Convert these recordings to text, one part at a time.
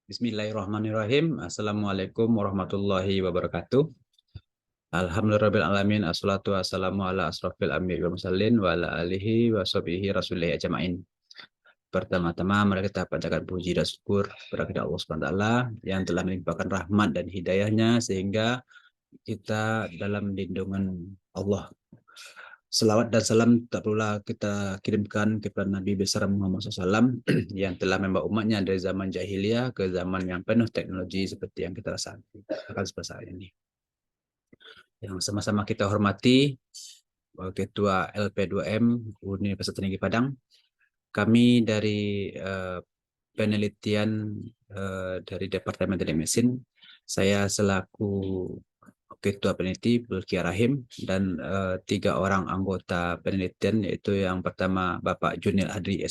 Bismillahirrahmanirrahim. Assalamualaikum warahmatullahi wabarakatuh. Alhamdulillahirrahmanirrahim. Assalatu wassalamu ala asrafil anbiya'i wal mursalin wa ala alihi wa sahbihi rasulihi ajma'in. Pertama-tama mari kita panjatkan puji dan syukur kepada Allah Subhanahu wa taala yang telah melimpahkan rahmat dan hidayahnya sehingga kita dalam lindungan Allah. Selawat dan salam tak perlulah kita kirimkan kepada Nabi besar Muhammad SAW yang telah membawa umatnya dari zaman jahiliyah ke zaman yang penuh teknologi seperti yang kita rasakan seperti saat ini. Yang sama-sama kita hormati Ketua LP2M Universitas Negeri Padang. Kami dari penelitian dari Departemen Teknik Mesin. Saya selaku Ketua Peneliti Bulki Rahim dan 3 orang anggota penelitian, yaitu yang pertama Bapak Junil Adri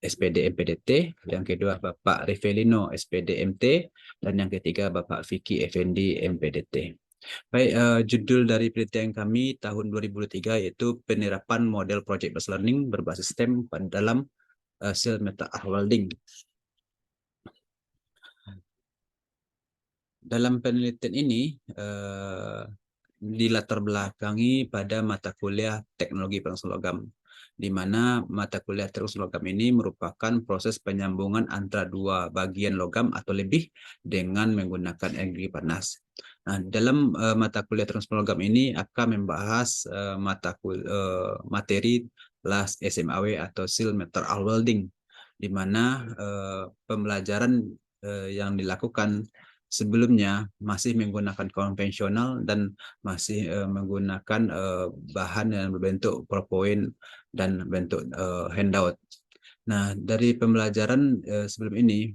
SPD MPDT, yang kedua Bapak Rivelino SPD MT, dan yang ketiga Bapak Vicky Effendi MPDT. Baik, judul dari penelitian kami tahun 2003 yaitu penerapan model project based learning berbasis STEM dalam Cell Metal Welding. Dalam penelitian ini dilatar belakangi pada mata kuliah teknologi penghasil logam, di mana mata kuliah teknologi logam ini merupakan proses penyambungan antara dua bagian logam atau lebih dengan menggunakan energi panas. Nah, dalam mata kuliah teknologi logam ini akan membahas materi LAS SMAW atau Steel Metal Welding, di mana pembelajaran yang dilakukan sebelumnya masih menggunakan konvensional dan masih menggunakan bahan yang berbentuk PowerPoint dan bentuk handout. Nah, dari pembelajaran sebelum ini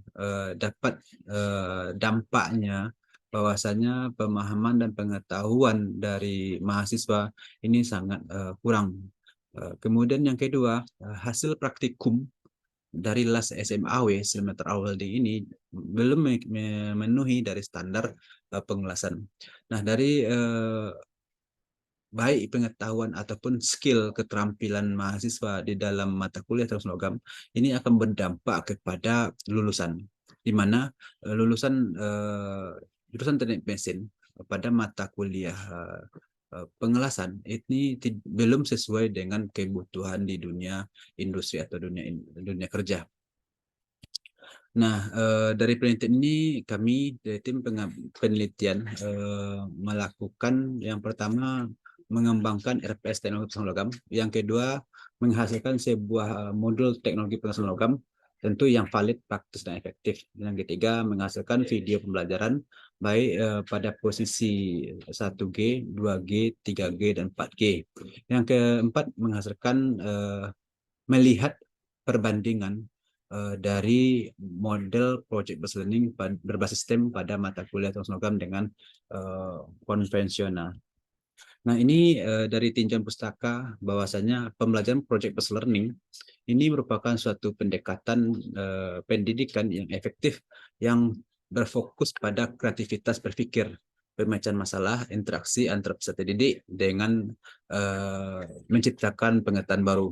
dapat dampaknya bahwasanya pemahaman dan pengetahuan dari mahasiswa ini sangat kurang. Kemudian yang kedua, hasil praktikum dari LAS SMAW Metal Welding ini belum memenuhi dari standar pengelasan. Nah, dari baik pengetahuan ataupun skill keterampilan mahasiswa di dalam mata kuliah teknologi logam ini akan berdampak kepada lulusan, di mana lulusan jurusan teknik mesin pada mata kuliah pengelasan ini belum sesuai dengan kebutuhan di dunia industri atau dunia kerja. Nah, dari penelitian ini kami dari tim penelitian melakukan yang pertama mengembangkan RPS teknologi penghasil logam, yang kedua menghasilkan sebuah modul teknologi penghasil logam tentu yang valid, praktis dan efektif. Yang ketiga menghasilkan video pembelajaran baik pada posisi 1G, 2G, 3G dan 4G. Yang keempat menghasilkan melihat perbandingan dari model project based learning berbasis STEM pada mata kuliah teknologi logam dengan konvensional. Nah, ini dari tinjauan pustaka bahwasanya pembelajaran project based learning ini merupakan suatu pendekatan pendidikan yang efektif yang berfokus pada kreativitas berpikir, pemecahan masalah, interaksi antar peserta didik dengan menciptakan pengetahuan baru.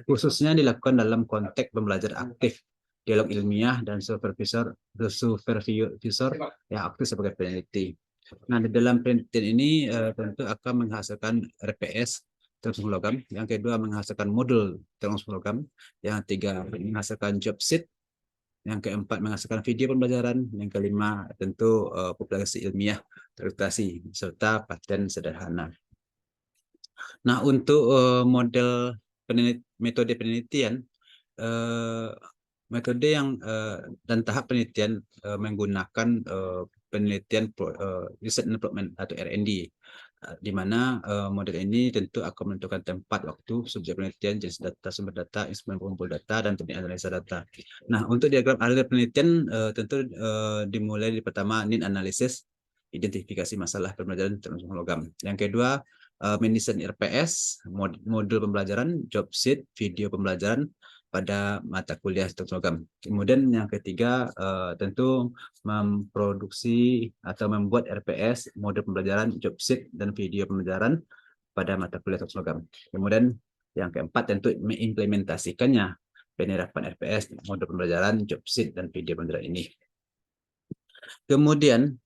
Khususnya dilakukan dalam konteks pembelajaran aktif, dialog ilmiah, dan supervisor yang aktif sebagai peneliti. Nah, di dalam penelitian ini tentu akan menghasilkan RPS teknologi logam, yang kedua menghasilkan modul teknologi logam, yang ketiga menghasilkan job sheet, yang keempat menghasilkan video pembelajaran, yang kelima tentu publikasi ilmiah terkreasi serta paten sederhana. Nah, untuk model metode penelitian, metode yang dan tahap penelitian menggunakan penelitian research and development atau R&D, di mana model ini tentu akan menentukan tempat, waktu, subjek penelitian, jenis data, sumber data, instrumen pengumpul data, dan teknik analisa data. Nah, untuk diagram alur penelitian tentu dimulai di pertama need analysis, identifikasi masalah pembelajaran teknologi logam. Yang kedua mendesain RPS, modul pembelajaran, job sheet, video pembelajaran pada mata kuliah teknologi logam. Kemudian yang ketiga tentu memproduksi atau membuat RPS, modul pembelajaran, job sheet, dan video pembelajaran pada mata kuliah teknologi logam. Kemudian yang keempat tentu mengimplementasikannya, penerapan RPS, modul pembelajaran, job sheet, dan video pembelajaran ini. Kemudian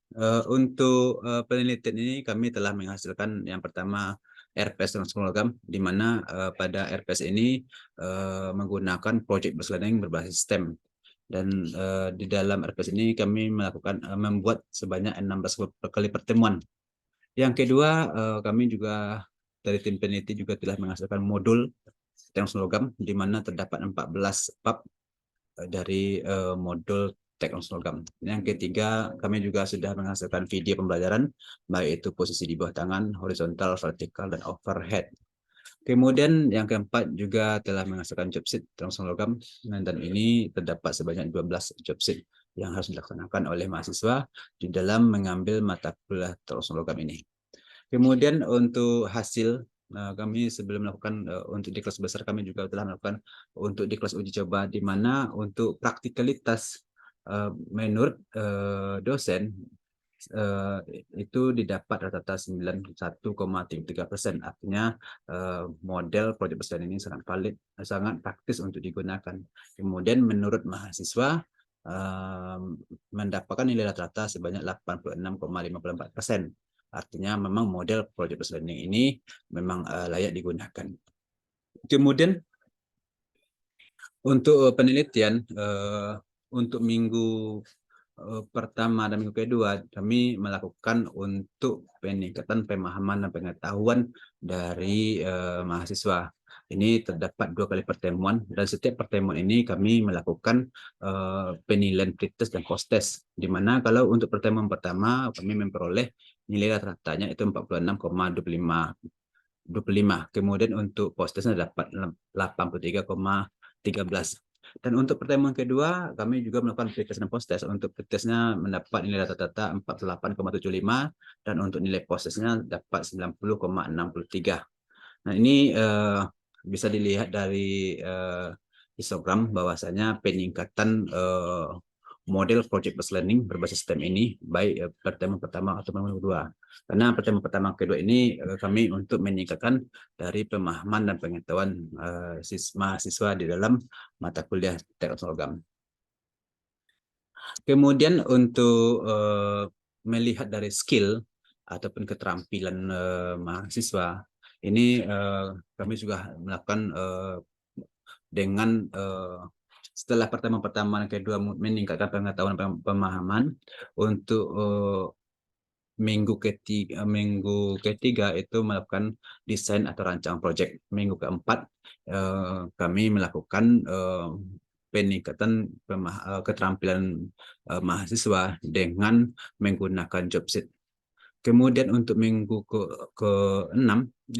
untuk penelitian ini kami telah menghasilkan yang pertama RPS transfer logam, di mana pada RPS ini menggunakan project based learning berbasis STEM. Dan di dalam RPS ini kami melakukan membuat sebanyak 16 kali pertemuan. Yang kedua, kami juga dari tim peneliti juga telah menghasilkan modul teknologi logam, di mana terdapat 14 bab dari modul teknologi logam. Yang ketiga, kami juga sudah menghasilkan video pembelajaran, baik itu posisi di bawah tangan, horizontal, vertikal, dan overhead. Kemudian yang keempat juga telah menghasilkan job sheet teknologi logam, dan ini terdapat sebanyak 12 job sheet yang harus dilaksanakan oleh mahasiswa di dalam mengambil mata kuliah teknologi logam ini. Kemudian untuk hasil kami sebelum melakukan untuk di kelas besar kami juga telah melakukan untuk di kelas uji coba, di mana untuk praktikalitas menurut dosen itu didapat rata-rata 91,3%. Artinya model project besar ini sangat valid, sangat praktis untuk digunakan. Kemudian menurut mahasiswa mendapatkan nilai rata-rata sebanyak 86,54%. Artinya memang model project based learning ini memang layak digunakan. Kemudian untuk penelitian untuk minggu pertama dan minggu kedua kami melakukan untuk peningkatan pemahaman dan pengetahuan dari mahasiswa. Ini terdapat 2 kali pertemuan, dan setiap pertemuan ini kami melakukan penilaian pretest dan post test, di mana kalau untuk pertemuan pertama kami memperoleh nilai rata-ratanya itu 46,25. Kemudian untuk post testnya dapat 83,13. Dan untuk pertemuan kedua, kami juga melakukan pretest dan post test. Untuk pretestnya mendapat nilai rata-rata 48,75, dan untuk nilai post testnya dapat 90,63. Nah, ini bisa dilihat dari histogram bahwasanya peningkatan model project based learning berbasis STEM ini baik pertemuan pertama atau pertemuan kedua. Karena pertemuan pertama kedua ini kami untuk meningkatkan dari pemahaman dan pengetahuan mahasiswa di dalam mata kuliah teknologi logam. Kemudian untuk melihat dari skill ataupun keterampilan mahasiswa, ini kami juga melakukan dengan setelah pertemuan pertama dan kedua meningkatkan pengetahuan dan pemahaman. Untuk minggu ketiga itu melakukan desain atau rancangan proyek. Minggu keempat kami melakukan peningkatan keterampilan mahasiswa dengan menggunakan job sheet. Kemudian untuk minggu ke-6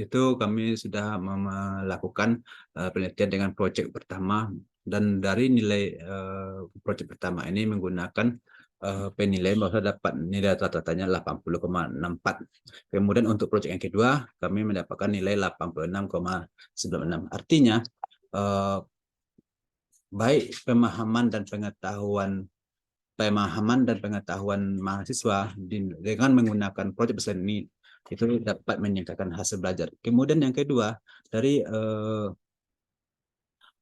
itu kami sudah melakukan penelitian dengan proyek pertama, dan dari nilai proyek pertama ini menggunakan penilaian bahwa dapat nilai rata-ratanya 80,64. Kemudian untuk proyek yang kedua kami mendapatkan nilai 86,96. Artinya baik pemahaman dan pengetahuan mahasiswa dengan menggunakan project based learning itu dapat meningkatkan hasil belajar. Kemudian yang kedua, dari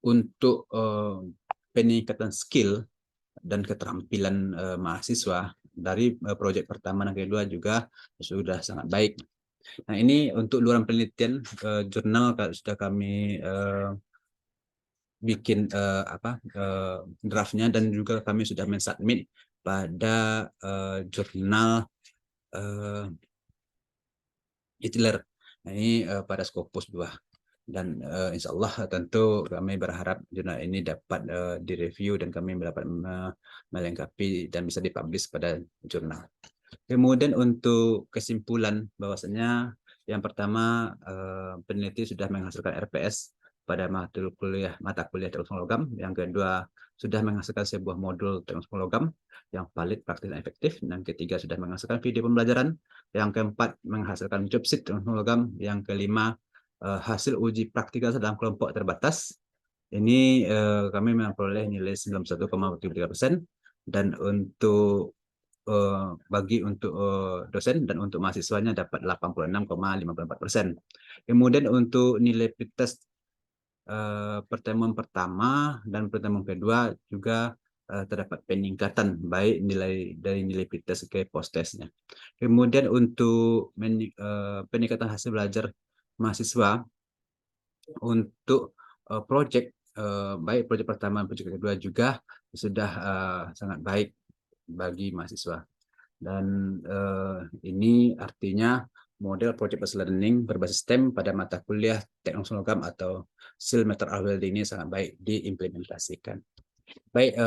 untuk peningkatan skill dan keterampilan mahasiswa dari proyek pertama dan kedua juga sudah sangat baik. Nah, ini untuk luaran penelitian jurnal sudah kami bikin draftnya, dan juga kami sudah mensubmit pada jurnal Hitler. Nah, ini pada Scopus 2. Dan insya Allah tentu kami berharap jurnal ini dapat direview dan kami dapat melengkapi dan bisa dipublish pada jurnal. Kemudian untuk kesimpulan bahwasanya yang pertama peneliti sudah menghasilkan RPS pada mata kuliah teknologi logam. Yang kedua sudah menghasilkan sebuah modul teknologi logam yang valid, praktis, dan efektif. Yang ketiga sudah menghasilkan video pembelajaran. Yang keempat menghasilkan job sheet teknologi logam. Yang kelima hasil uji praktikal dalam kelompok terbatas. Ini kami memperoleh nilai 91,3%, dan untuk bagi untuk dosen dan untuk mahasiswanya dapat 86,54%. Kemudian untuk nilai pretest pertemuan pertama dan pertemuan kedua juga terdapat peningkatan baik dari nilai pretest ke post testnya. Kemudian untuk peningkatan hasil belajar mahasiswa untuk proyek baik proyek pertama, proyek kedua juga sudah sangat baik bagi mahasiswa. Dan ini artinya model project based learning berbasis STEM pada mata kuliah teknologi logam atau SIL Metal Welding ini sangat baik diimplementasikan. Baik,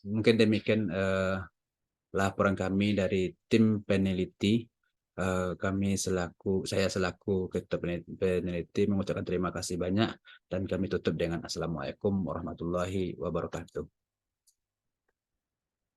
mungkin demikian laporan kami dari tim peneliti. Saya selaku ketua peneliti mengucapkan terima kasih banyak dan kami tutup dengan Assalamualaikum warahmatullahi wabarakatuh.